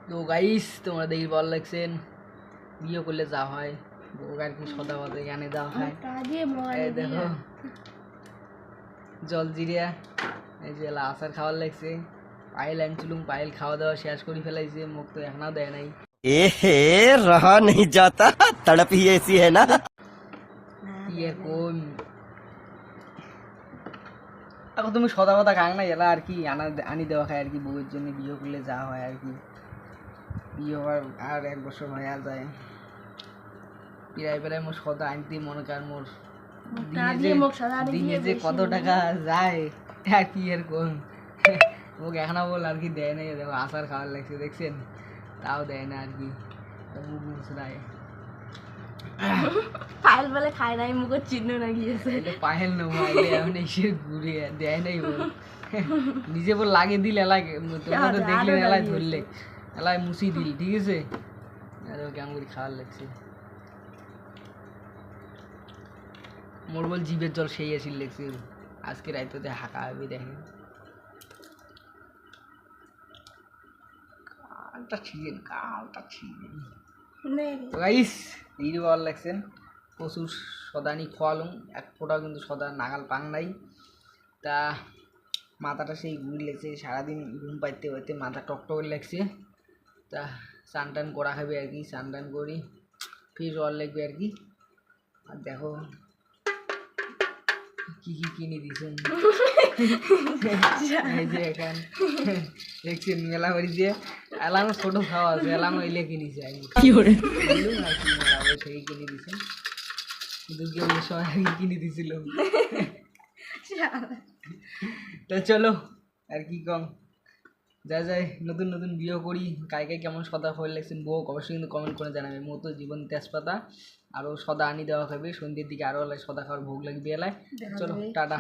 তো গাইস তোমরা দেখি ভালো লাগছেন বিয়ে করলে যা হয় বউকে আর কি সদা বাদে গানে দেওয়া হয় এই দেখো জল জিরিয়া এই যে আচার খাওয়ার লাগছে পায়েল আনছিলুম পায়েল খাওয়া দাওয়া শেষ করে ফেলাইছে মুখ তো এখনো দেয় নাই एहे रहा नहीं जाता तड़प ही ऐसी है ना কি আর কোন এখন তুমি সদা কথা খাং না এলা আর কি আনি দেওয়া খায় আর কি বউয়ের জন্য বিয়ে করলে যা হয় আর কি বিয়ে হওয়ার আর 1 বছর হয়ে যায় প্রায় মোর সদা আনতে মনে কর মোর দিনে যে কত টাকা যায় আর কি এর কোন ওকে এখনো বল আর কি দেয় নাই দেখো আচার খাওয়ার লাগছে দেখছেন তাও দেয় না আর কি মুখ মুছরায় পায়েল বলে খায় নাই মুখের চিহ্ন না গিয়েছে এটা পায়েল না মাইলে এখন এসে ঘুরে দেয় নাই বল নিজে বল লাগে দিল এলাকে তোমরা তো দেখলে এলায় ধরলে এলায় মুছি দিল ঠিক আছে আর কেমন করে খাওয়ার লাগছে মোর বল জিভের জল সেই আসিল লাগছে আজকে রাইতে হাঁকা হবে দেখেন কালটা ছিলেন তো গাইস ভিডিও ভালো লাগছেন প্রচুর সদানি খোয়ালুম এক ফোটাও কিন্তু সদা নাগাল পাং নাই তা মাথাটা সেই ঘুরে লাগছে সারাদিন ঘুম পাইতে পাইতে মাথা টকটক লাগছে তা স্নান টান করা খাবে আর কি স্নান টান করি ফির জল লাগবে আর কি আর দেখো কি কি কিনে দিয়েছেন এই যে এখন দেখছেন মেলা করি যে এলাম ছোট খাওয়া আছে এলাম এলে কিনেছে কি করে আর কি মেলা সেই কিনে দিয়েছেন দুর্গে সবাই কিনে দিয়েছিল তো চলো আর কি কম যা যায় নতুন নতুন বিয়ে করি কাই কেমন সদা ফল লাগছেন বউ অবশ্যই কিন্তু কমেন্ট করে জানাবে মতো জীবন তেজপাতা আরও সদা আনি দেওয়া খাবে সন্ধ্যের দিকে আরও সদা খাওয়ার ভোগ লাগবে এলায় চলো টাটা।